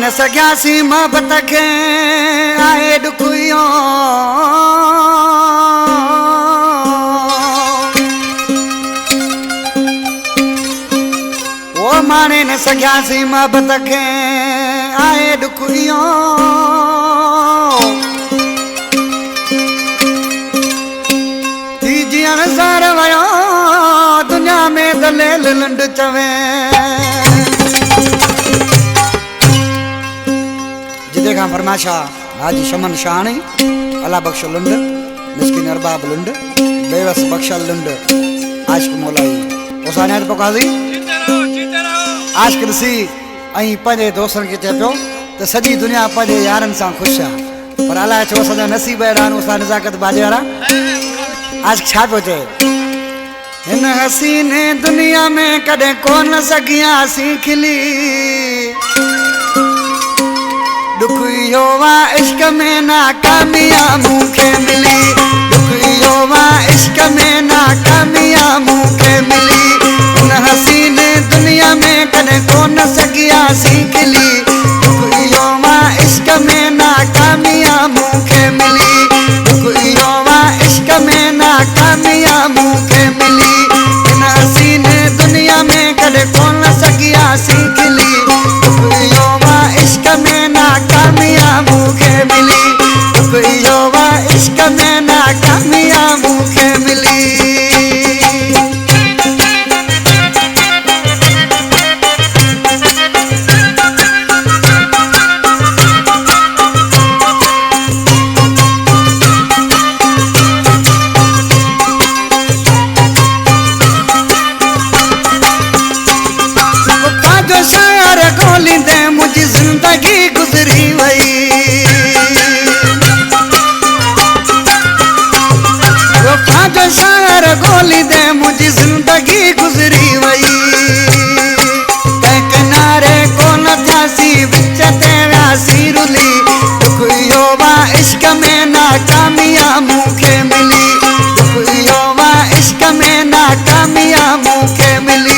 न सघियासीं मोहबत खे आहे ॾुखियो ओ माने न सघियासीं मोहबत खे आहे ॾुखियो थी जीअण सार वियो दुनिया में दलेल लंड चवे जिदे खां फरमाशा हाजी शमन शानी अला बख्श लुंड मिस्किन अरबाब लुंड बेवस बख्शल लुंड आशिक मौलाई ओसाने पकाजी आशिक सी आई पंजे दोस्तन के चे पियो तो सजी दुनिया पंजे यारन सां खुश है पर अला छो सदा नसीब एडान ओसा नजाकत बाजे वाला आशिक छा पियो चे इन हसीने दुनिया में कदे कोन सगियासी खिली दुखियो वा इश्क में नाकामिया मुखे मिली दुखियो वा इश्क में नाकामिया मुखे मिली उन हसीन दुनिया में कदे कोन सगियासी खिली दुखियो वा इश्क में नाकामिया मुखे मिली दुखियो वा इश्क में नाकामिया मुखे मिली इन हसीन दुनिया में कदे कोन सगियासी खिली दुखियो वा इश्क में नाकामिया मुखे मिली दुखियो वा इश्क में नाकामिया मुखे मिली मुझी जिंदगी गुजरी वही वफा जो शायर गोली दे मुझी जिंदगी गुजरी वही कहीं किनारे को न थासी विच ते व्यासी रुली दुखियो वा इश्क में नाकामिया मुखे मिली दुखियो वा इश्क में नाकामिया मुखे मिली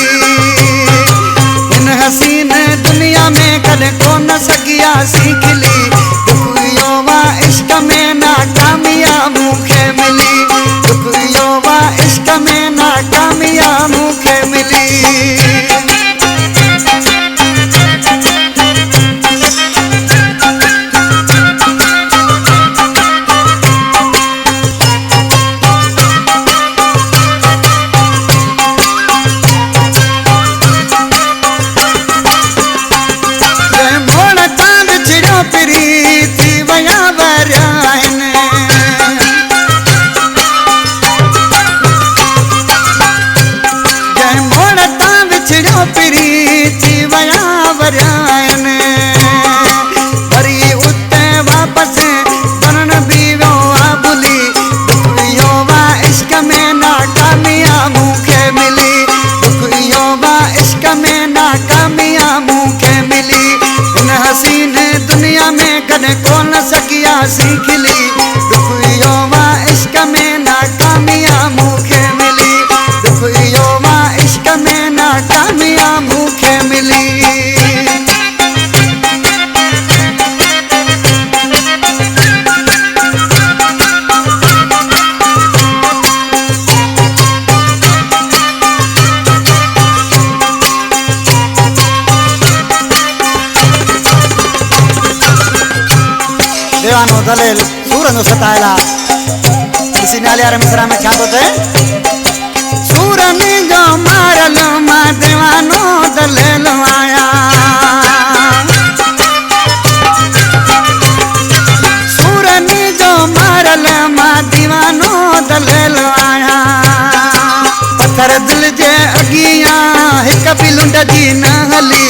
इन हसीन दुनिया में कदे कोन सगियासी खिली दुखियो वा इश्क में नाकामिया मुखे मिली दुखियो वा इश्क में नाकामिया मुखे मिली कोन सगियासी खिली दुखियो वा इश्क में नाकामिया मुखे मिली दुखियो वा इश्क में नाकामिया मुखे मिली देवानो दलेल सूरनो सतायला इसी नाले यार मिसरा में छा तो थे सूरनी जो मारल मा देवानो दलेल आया सूरनी जो मारल मा दीवानो दलेल आया पत्थर दिल जे अगिया एक बिलुंड जी न हली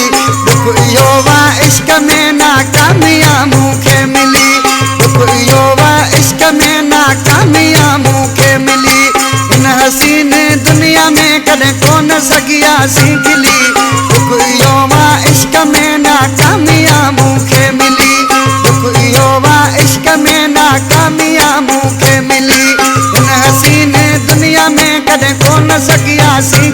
दुखियो वा इश्क में नाकामिया मुखे मिली दुखियो वा इश्क में नाकामिया मुखे मिली इन हसीन दुनिया में कदे कोन सगियासी खिली दुखियो वा इश्क में नाकामिया मुखे मिली दुखियो वा इश्क में नाकामिया मुखे मिली इन हसीन दुनिया में कदे कोन सगियासी